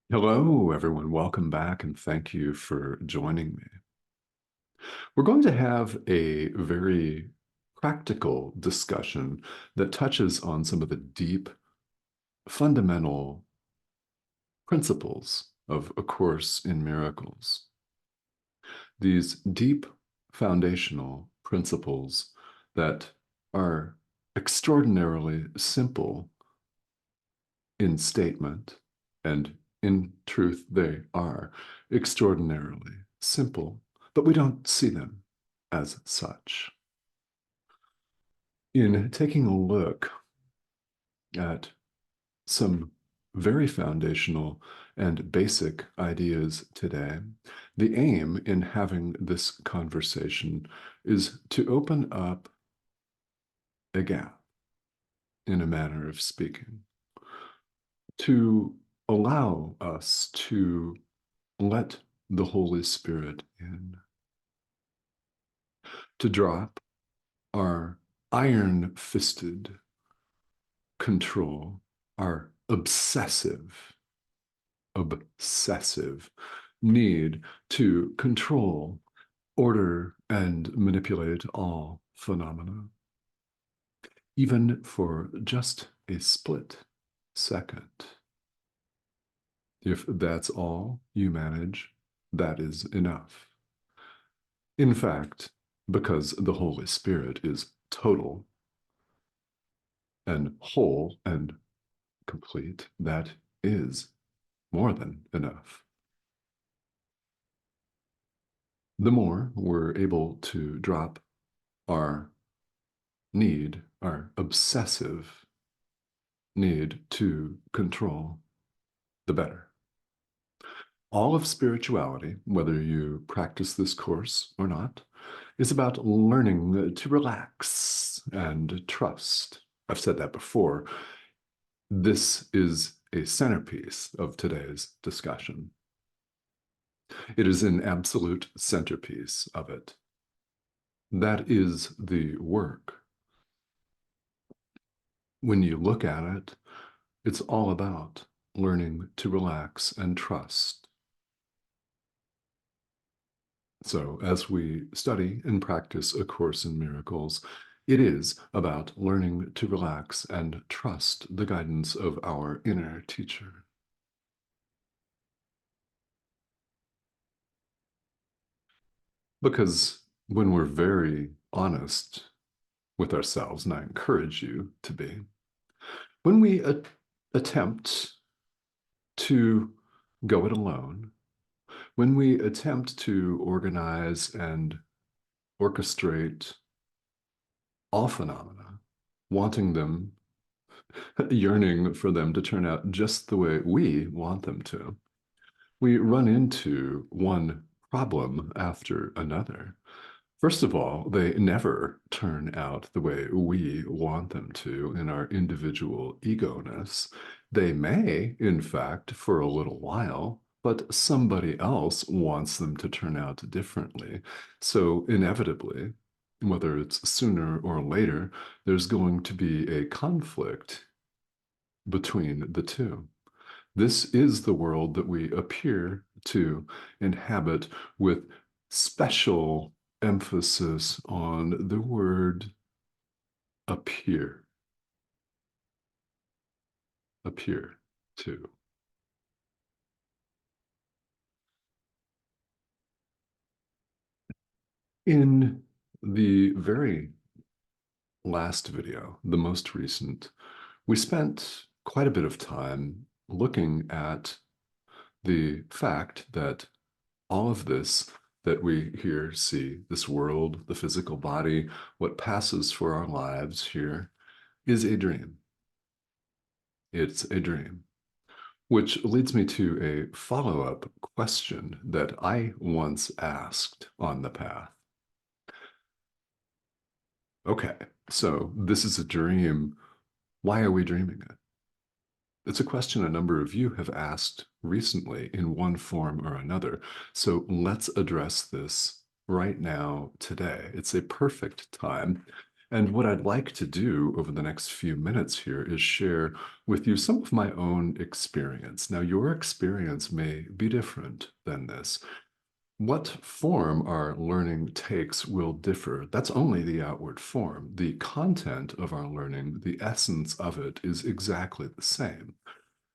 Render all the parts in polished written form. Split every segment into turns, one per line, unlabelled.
Hello, everyone. Welcome back, and thank you for joining me. We're going to have a very practical discussion that touches on some of the deep, fundamental principles of A Course in Miracles. These deep, foundational principles that are extraordinarily simple in statement, and in truth, they are extraordinarily simple, but we don't see them as such. In taking a look at some very foundational and basic ideas today, the aim in having this conversation is to open up a gap, in a manner of speaking, to allow us to let the Holy Spirit in, to drop our iron fisted control, our obsessive need to control, order, and manipulate all phenomena, even for just a split second. If that's all you manage, that is enough. In fact, because the Holy Spirit is total and whole and complete, that is more than enough. The more we're able to drop our need, our obsessive need to control, the better. All of spirituality, whether you practice this course or not, is about learning to relax and trust. I've said that before. This is a centerpiece of today's discussion. It is an absolute centerpiece of it. That is the work. When you look at it, it's all about learning to relax and trust. So, as we study and practice A Course in Miracles, it is about learning to relax and trust the guidance of our inner teacher. Because when we're very honest with ourselves, and I encourage you to be, when we attempt to go it alone, when we attempt to organize and orchestrate all phenomena, wanting them, yearning for them to turn out just the way we want them to, we run into one problem after another. First of all, they never turn out the way we want them to in our individual ego-ness. They may, in fact, for a little while, but somebody else wants them to turn out differently. So inevitably, whether it's sooner or later, there's going to be a conflict between the two. This is the world that we appear to inhabit, with special emphasis on the word appear. Appear to. In the very last video, the most recent, we spent quite a bit of time looking at the fact that all of this that we here see, this world, the physical body, what passes for our lives here, is a dream. It's a dream. Which leads me to a follow-up question that I once asked on the path. Okay, so this is a dream. Why are we dreaming it? It's a question a number of you have asked recently in one form or another. So let's address this right now, today. It's a perfect time. And what I'd like to do over the next few minutes here is share with you some of my own experience. Now, your experience may be different than this. What form our learning takes will differ. That's only the outward form. The content of our learning, the essence of it, is exactly the same.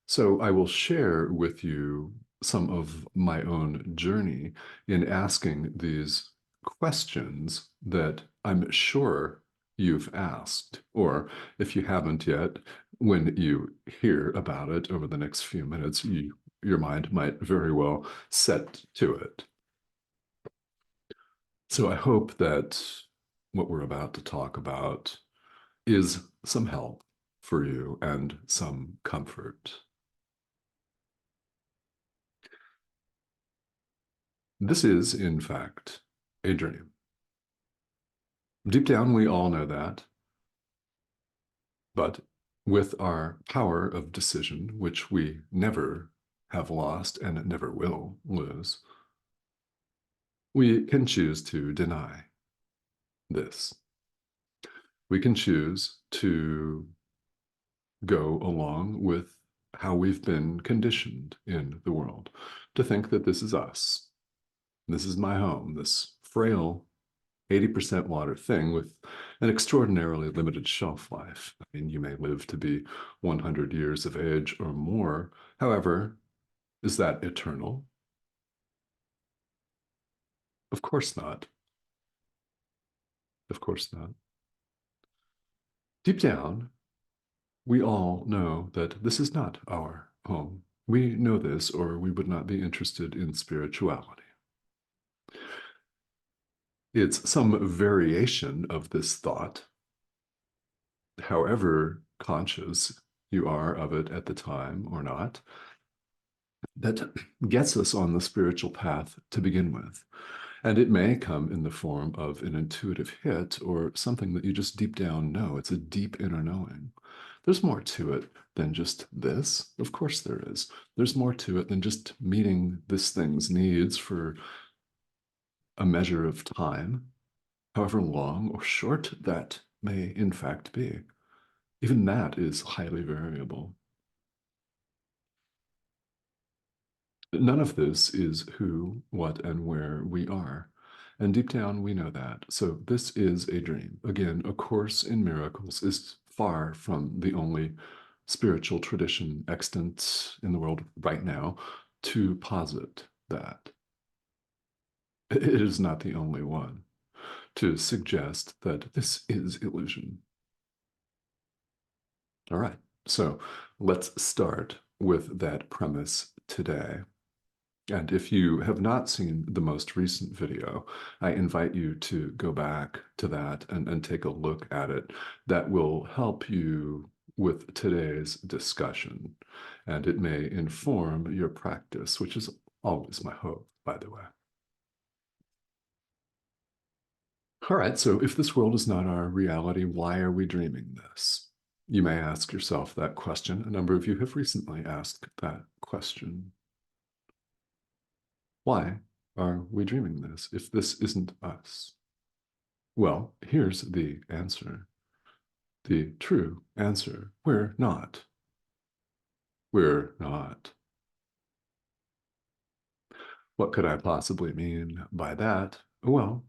So I will share with you some of my own journey in asking these questions that I'm sure you've asked, or if you haven't yet, when you hear about it over the next few minutes, your mind might very well set to it. So I hope that what we're about to talk about is some help for you and some comfort. This is, in fact, a dream. Deep down, we all know that. But with our power of decision, which we never have lost and never will lose, we can choose to deny this. We can choose to go along with how we've been conditioned in the world, to think that this is us. This is my home, this frail 80% water thing with an extraordinarily limited shelf life. I mean, you may live to be 100 years of age or more. However, is that eternal? Of course not. Of course not. Deep down, we all know that this is not our home. We know this, or we would not be interested in spirituality. It's some variation of this thought, however conscious you are of it at the time or not, that gets us on the spiritual path to begin with. And it may come in the form of an intuitive hit or something that you just deep down know. It's a deep inner knowing. There's more to it than just this. Of course there is. There's more to it than just meeting this thing's needs for a measure of time, however long or short that may in fact be. Even that is highly variable. None of this is who, what, and where we are. And deep down, we know that. So this is a dream. Again, A Course in Miracles is far from the only spiritual tradition extant in the world right now to posit that. It is not the only one to suggest that this is illusion. All right, so let's start with that premise today. And if you have not seen the most recent video, I invite you to go back to that and take a look at it. That will help you with today's discussion, and it may inform your practice, which is always my hope, by the way. All right, so if this world is not our reality, why are we dreaming this? You may ask yourself that question. A number of you have recently asked that question. Why are we dreaming this if this isn't us? Well, here's the answer. The true answer. We're not. We're not. What could I possibly mean by that? Well,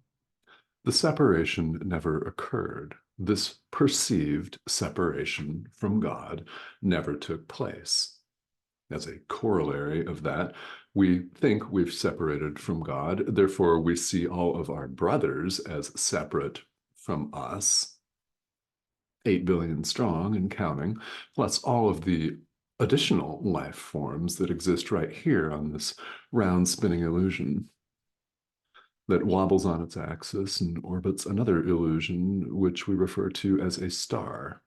the separation never occurred. This perceived separation from God never took place. As a corollary of that, we think we've separated from God. Therefore, we see all of our brothers as separate from us, 8 billion strong and counting, plus all of the additional life forms that exist right here on this round spinning illusion that wobbles on its axis and orbits another illusion, which we refer to as a star.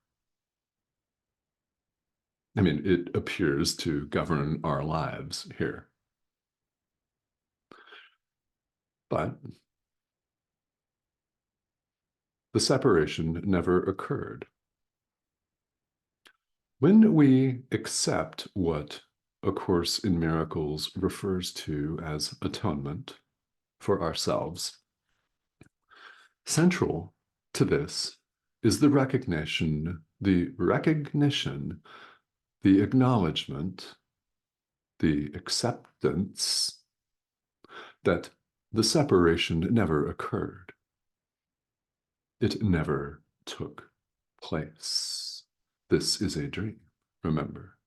I mean, it appears to govern our lives here. But the separation never occurred. When we accept what A Course in Miracles refers to as atonement for ourselves, central to this is the recognition, the acknowledgement, the acceptance that the separation never occurred. It never took place. This is a dream, remember.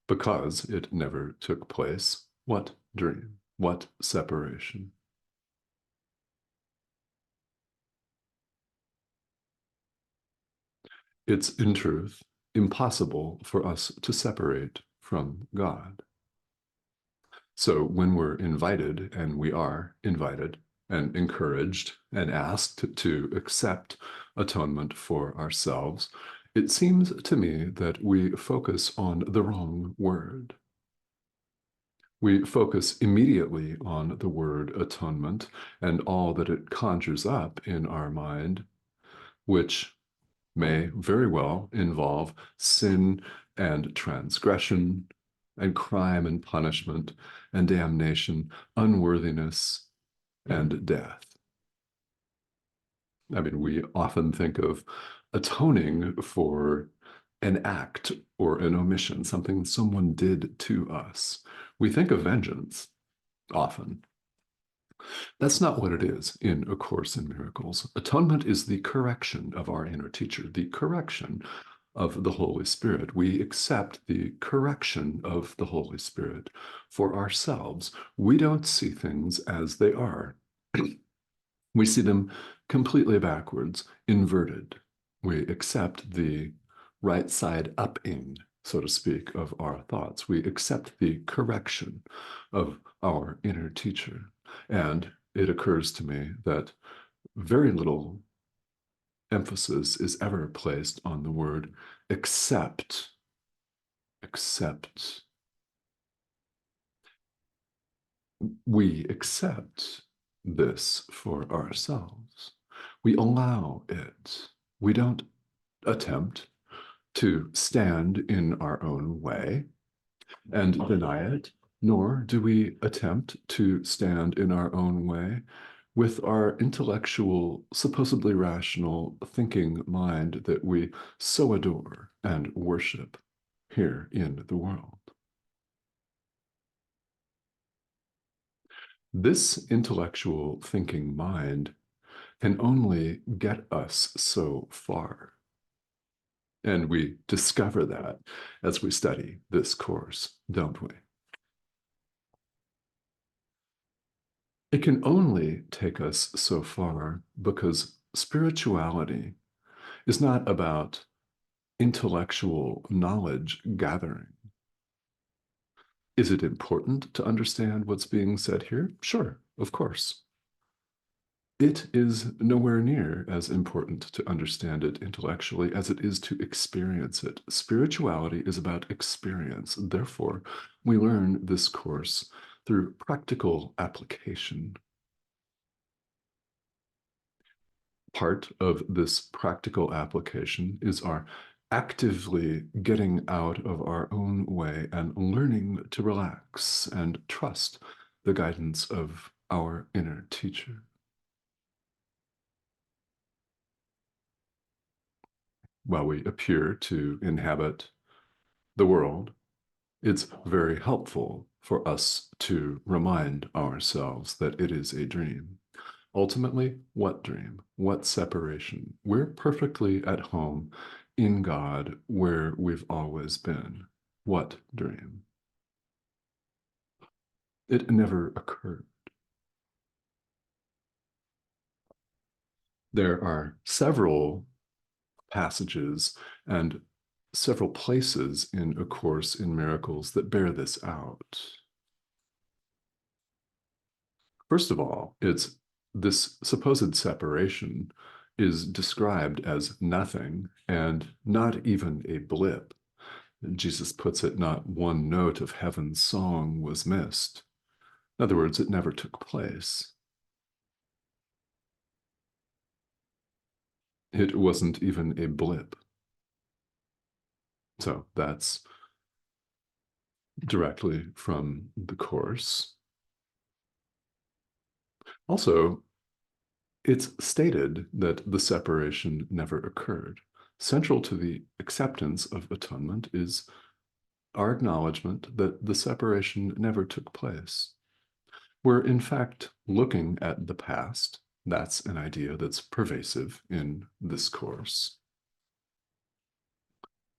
Because it never took place, what dream? What separation? It's, in truth, impossible for us to separate from God. So when we're invited, and we are invited and encouraged and asked to accept atonement for ourselves, it seems to me that we focus on the wrong word. We focus immediately on the word atonement and all that it conjures up in our mind, which may very well involve sin and transgression and crime and punishment and damnation, unworthiness and death. I mean, we often think of atoning for an act or an omission, something someone did to us. We think of vengeance often. That's not what it is in A Course in Miracles. Atonement is the correction of our inner teacher, the correction of the Holy Spirit. We accept the correction of the Holy Spirit for ourselves. We don't see things as they are. We see them completely backwards, inverted. We accept the right side upping, so to speak, of our thoughts. We accept the correction of our inner teacher. And it occurs to me that very little emphasis is ever placed on the word accept. Accept. We accept this for ourselves. We allow it. We don't attempt to stand in our own way and deny it, nor do we attempt to stand in our own way with our intellectual, supposedly rational thinking mind that we so adore and worship here in the world. This intellectual thinking mind can only get us so far. And we discover that as we study this course, don't we? It can only take us so far because spirituality is not about intellectual knowledge gathering. Is it important to understand what's being said here? Sure, of course. It is nowhere near as important to understand it intellectually as it is to experience it. Spirituality is about experience. Therefore, we learn this course through practical application. Part of this practical application is our actively getting out of our own way and learning to relax and trust the guidance of our inner teacher. While we appear to inhabit the world, it's very helpful for us to remind ourselves that it is a dream. Ultimately, what dream? What separation? We're perfectly at home in God where we've always been. What dream? It never occurred. There are several passages and several places in A Course in Miracles that bear this out. First of all, it's this supposed separation is described as nothing and not even a blip. Jesus puts it, not one note of heaven's song was missed. In other words, it never took place. It wasn't even a blip. So that's directly from the Course. Also, It's stated that the separation never occurred. Central to the acceptance of atonement is our acknowledgement that the separation never took place. We're in fact looking at the past. That's an idea that's pervasive in this course.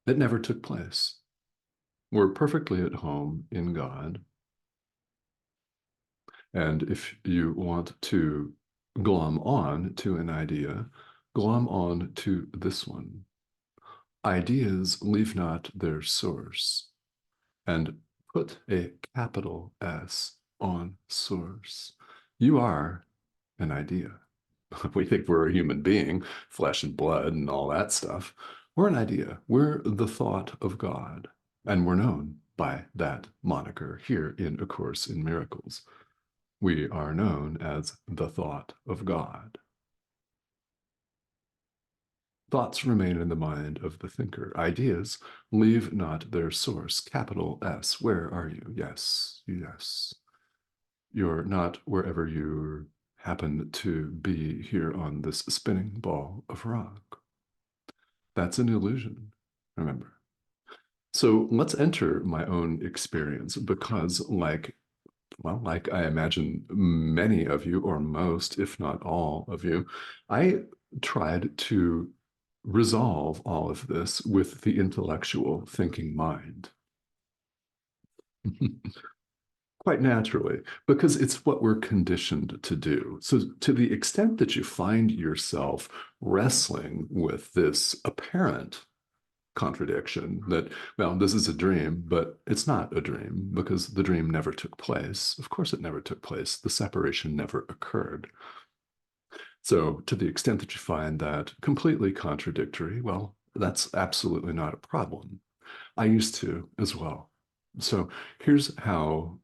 It never took place. We're perfectly at home in God. And if you want to glom on to an idea, glom on to this one. Ideas leave not their source. And put a capital S on source. You are an idea. We think we're a human being, flesh and blood and all that stuff. We're an idea. We're the thought of God. And we're known by that moniker here in A Course in Miracles. We are known as the thought of God. Thoughts remain in the mind of the thinker. Ideas leave not their source. Capital S. Where are you? Yes, yes. You're not wherever you happen to be here on this spinning ball of rock. That's an illusion, remember. So let's enter my own experience because, like I imagine many of you, or most, if not all of you, I tried to resolve all of this with the intellectual thinking mind. Quite naturally, because it's what we're conditioned to do. So, to the extent that you find yourself wrestling with this apparent contradiction that, well, this is a dream, but it's not a dream because the dream never took place. Of course, it never took place. The separation never occurred. So, to the extent that you find that completely contradictory, well, that's absolutely not a problem. I used to as well. So, here's how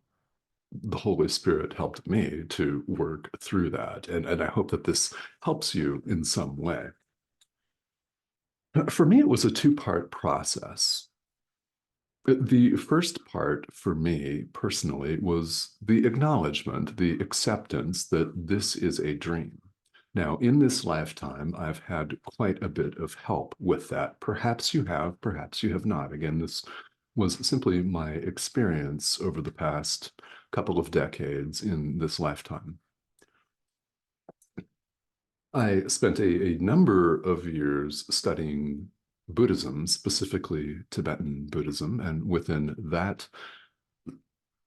the Holy Spirit helped me to work through that. And I hope that this helps you in some way. For me, it was a two-part process. The first part for me personally was the acknowledgement, the acceptance that this is a dream. Now, in this lifetime, I've had quite a bit of help with that. Perhaps you have, perhaps you have not. Again, this was simply my experience over the past couple of decades in this lifetime. I spent a number of years studying Buddhism, specifically Tibetan Buddhism, and within that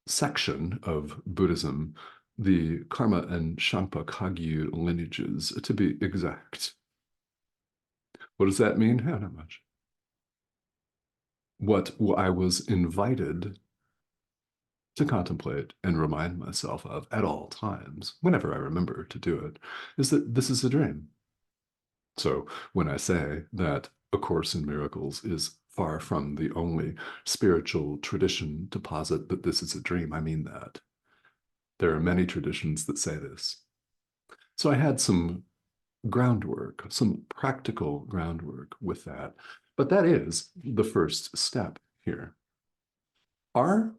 section of Buddhism, the Karma and Shangpa Kagyu lineages, to be exact. What does that mean? Not much. What I was invited to contemplate and remind myself of at all times, whenever I remember to do it, is that this is a dream. So when I say that A Course in Miracles is far from the only spiritual tradition to posit that this is a dream, I mean that. There are many traditions that say this. So I had some groundwork, some practical groundwork with that. But that is the first step here. Our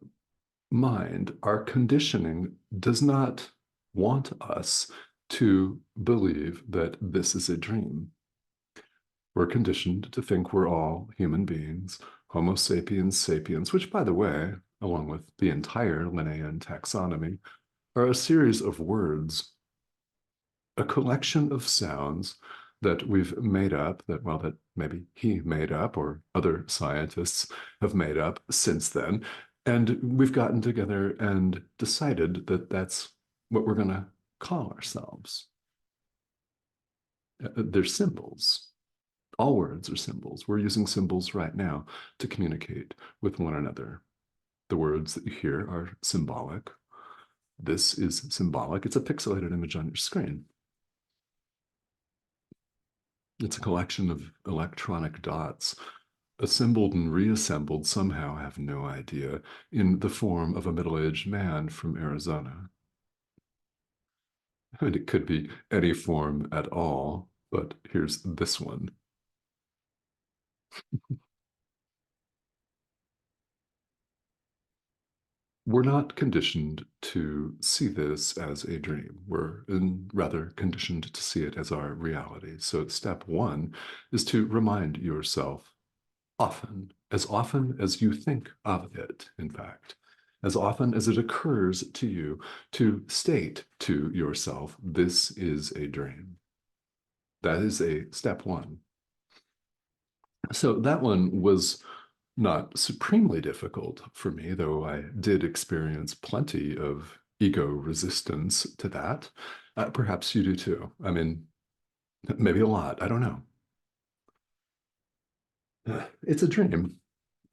mind, our conditioning does not want us to believe that this is a dream. We're conditioned to think we're all human beings, Homo sapiens sapiens, which, by the way, along with the entire Linnaean taxonomy, are a series of words, a collection of sounds that we've made up, that maybe he made up or other scientists have made up since then. And we've gotten together and decided that that's what we're going to call ourselves. They're symbols. All words are symbols. We're using symbols right now to communicate with one another. The words that you hear are symbolic. This is symbolic. It's a pixelated image on your screen. It's a collection of electronic dots, assembled and reassembled, somehow, I have no idea, in the form of a middle-aged man from Arizona. And it could be any form at all, but here's this one. we're not conditioned to see this as a dream. Rather conditioned to see it as our reality. So, step one is to remind yourself often as you think of it, in fact, as often as it occurs to you, to state to yourself, this is a dream. That is a step one. So that one was not supremely difficult for me, though I did experience plenty of ego resistance to that. Perhaps you do too. I mean, maybe a lot. I don't know. It's a dream.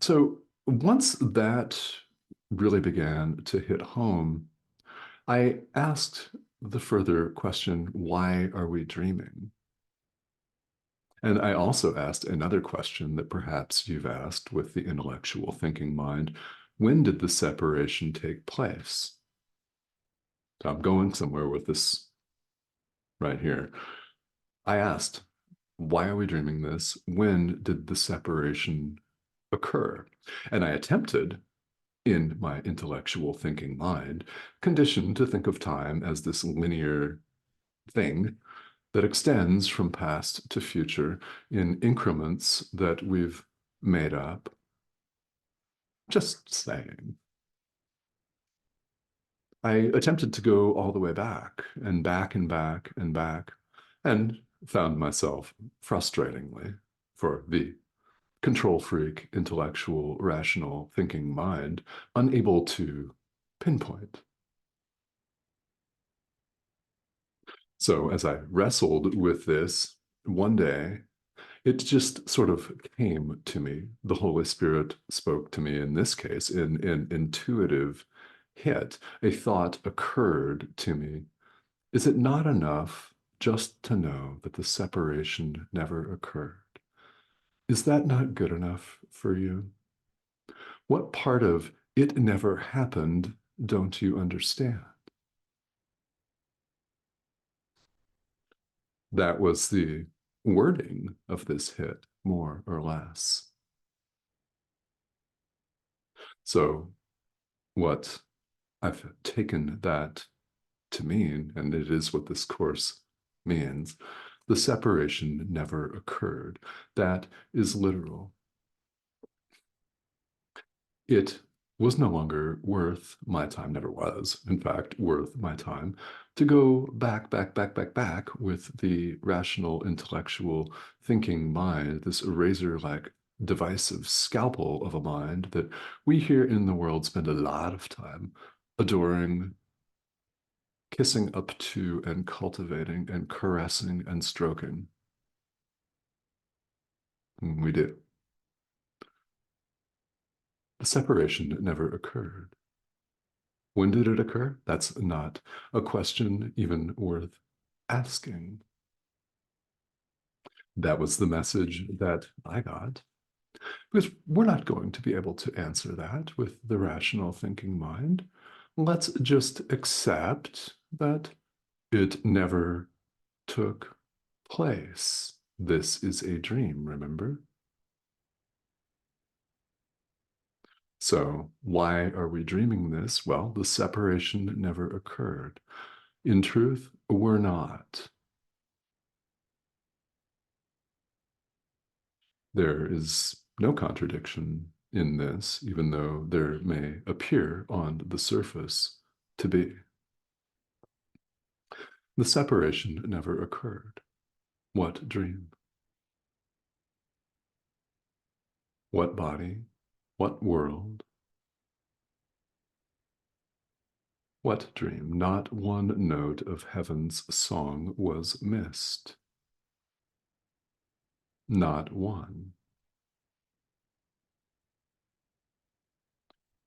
So once that really began to hit home, I asked the further question, why are we dreaming? And I also asked another question that perhaps you've asked with the intellectual thinking mind. When did the separation take place? So I'm going somewhere with this right here. I asked, why are we dreaming this? When did the separation occur? And I attempted, in my intellectual thinking mind, conditioned to think of time as this linear thing that extends from past to future in increments that we've made up. Just saying. I attempted to go all the way back and back and back and back, and found myself frustratingly, for the control freak, intellectual, rational thinking mind, unable to pinpoint. So as I wrestled with this one day, it just sort of came to me. The Holy Spirit spoke to me in this case in intuitive hit. A thought occurred to me. Is it not enough just to know that the separation never occurred? Is that not good enough for you? What part of it never happened don't you understand? That was the wording of this hit, more or less. So, what I've taken that to mean, and it is what this course means, the separation never occurred. That is literal. It was no longer worth my time, never was, in fact, worth my time to go back with the rational, intellectual, thinking mind, this razor like divisive scalpel of a mind that we here in the world spend a lot of time adoring, kissing up to, and cultivating, and caressing, and stroking. We do. The separation never occurred. When did it occur? That's not a question even worth asking. That was the message that I got. Because we're not going to be able to answer that with the rational thinking mind. Let's just accept that it never took place. This is a dream, remember? So, why are we dreaming this? Well, the separation never occurred. In truth, we're not. There is no contradiction in this, even though there may appear on the surface to be. The separation never occurred. What dream? What body? What world? What dream? Not one note of heaven's song was missed. Not one.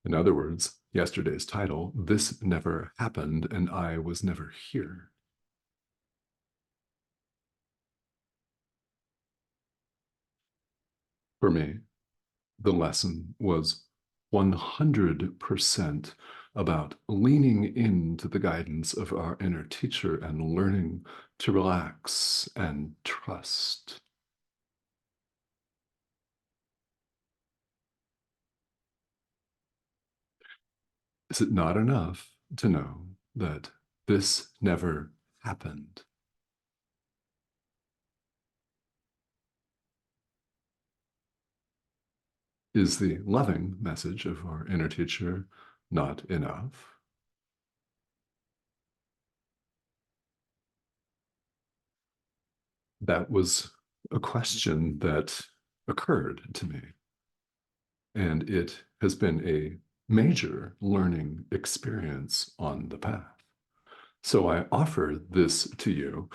In other words, yesterday's title, This Never Happened and I Was Never Here. For me, the lesson was 100% about leaning into the guidance of our inner teacher and learning to relax and trust. Is it not enough to know that this never happened? Is the loving message of our inner teacher not enough? That was a question that occurred to me, and it has been a major learning experience on the path. So I offer this to you.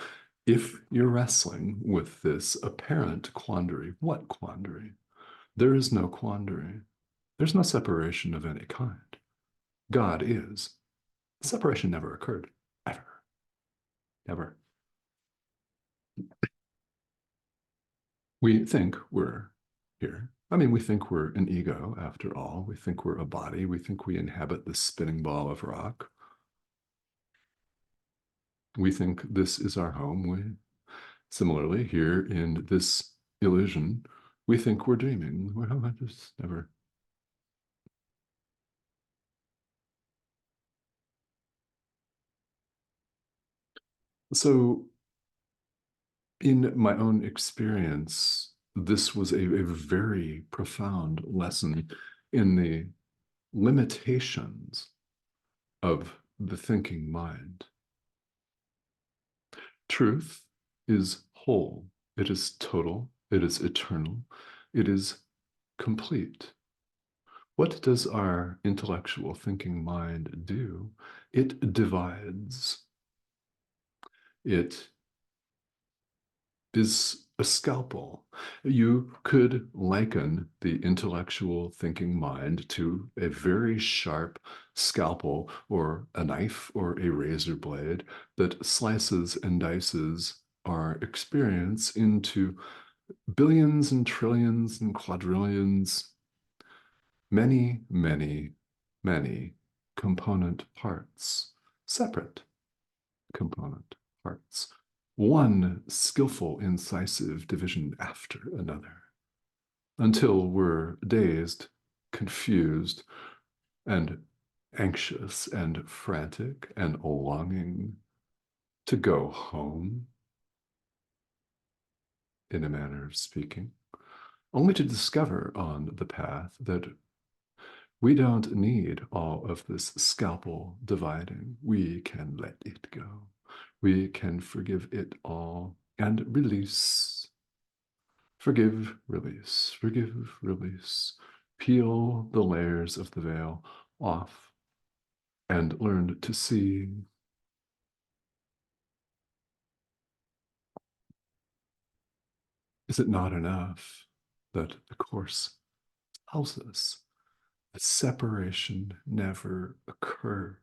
If you're wrestling with this apparent quandary, what quandary? There is no quandary. There's no separation of any kind. God is. Separation never occurred, ever, never. We think we're here. I mean, we think we're an ego after all. We think we're a body. We think we inhabit this spinning ball of rock. We think this is our home. Similarly, here in this illusion, we think we're dreaming. Well, I just never. So, in my own experience, this was a very profound lesson in the limitations of the thinking mind. Truth is whole, it is total, it is eternal, it is complete. What does our intellectual thinking mind do? It divides. It is a scalpel. You could liken the intellectual thinking mind to a very sharp scalpel or a knife or a razor blade that slices and dices our experience into billions and trillions and quadrillions, many, many, many component parts, separate component parts, one skillful, incisive division after another, until we're dazed, confused, and anxious and frantic and longing to go home, in a manner of speaking, only to discover on the path that we don't need all of this scalpel dividing. We can let it go. We can forgive it all and release. Forgive, release, forgive, release. Peel the layers of the veil off and learn to see. Is it not enough that the Course tells us that separation never occurred?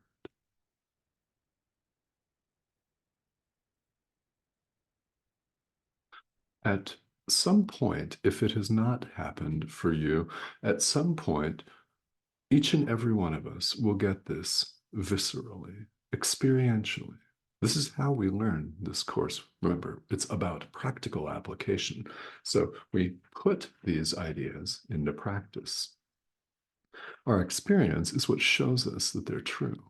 At some point, if it has not happened for you, at some point, each and every one of us will get this viscerally, experientially. This is how we learn this course. Remember, it's about practical application. So we put these ideas into practice. Our experience is what shows us that they're true.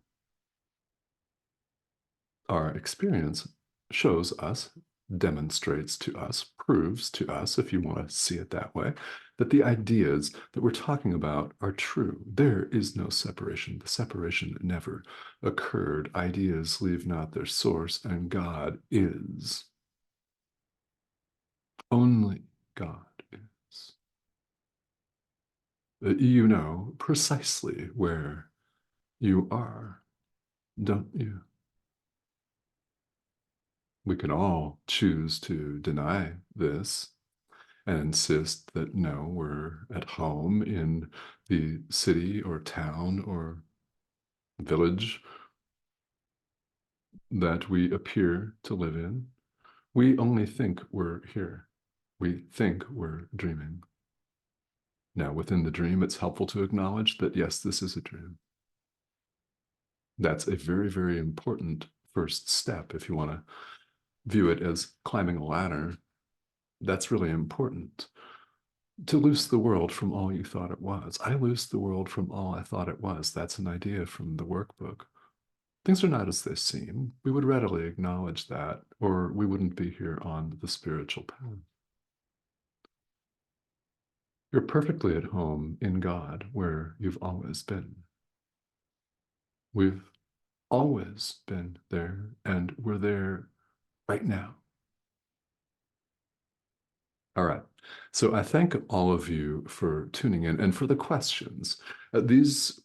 Our experience shows us, demonstrates to us, proves to us, if you want to see it that way, that the ideas that we're talking about are true. There is no separation. The separation never occurred. Ideas leave not their source, and God is. Only God is. You know precisely where you are, don't you? We can all choose to deny this and insist that no, we're at home in the city or town or village that we appear to live in. We only think we're here. We think we're dreaming. Now, within the dream, it's helpful to acknowledge that, yes, this is a dream. That's a very, very important first step if you want to view it as climbing a ladder. That's really important. to loose the world from all you thought it was. I loose the world from all I thought it was. That's an idea from the workbook. Things are not as they seem. We would readily acknowledge that, or we wouldn't be here on the spiritual path. You're perfectly at home in God, where you've always been. We've always been there, and we're there right now. All right. So I thank all of you for tuning in and for the questions. These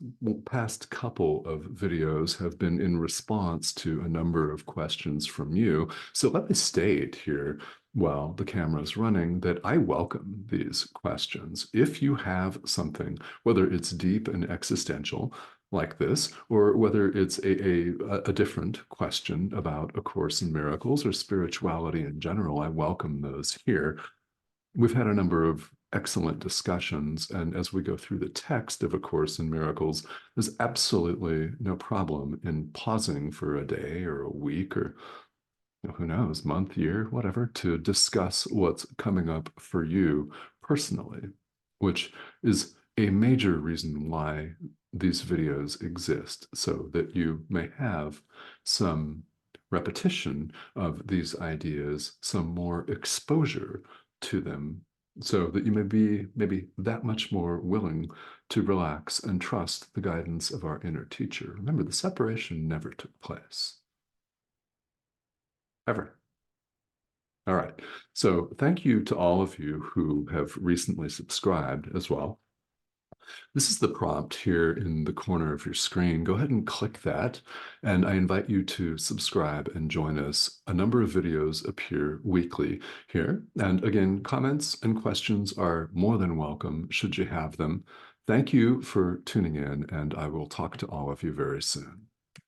past couple of videos have been in response to a number of questions from you. So let me state here while the camera is running that I welcome these questions. If you have something, whether it's deep and existential, like this, or whether it's a different question about A Course in Miracles or spirituality in general, I welcome those here. We've had a number of excellent discussions, and as we go through the text of A Course in Miracles, there's absolutely no problem in pausing for a day or a week or who knows, month, year, whatever, to discuss what's coming up for you personally, which is a major reason why these videos exist, so that you may have some repetition of these ideas, some more exposure to them, so that you may be maybe that much more willing to relax and trust the guidance of our inner teacher. Remember, the separation never took place, ever. All right. So thank you to all of you who have recently subscribed as well. This is the prompt here in the corner of your screen. Go ahead and click that, and I invite you to subscribe and join us. A number of videos appear weekly here. And again, comments and questions are more than welcome should you have them. Thank you for tuning in, and I will talk to all of you very soon.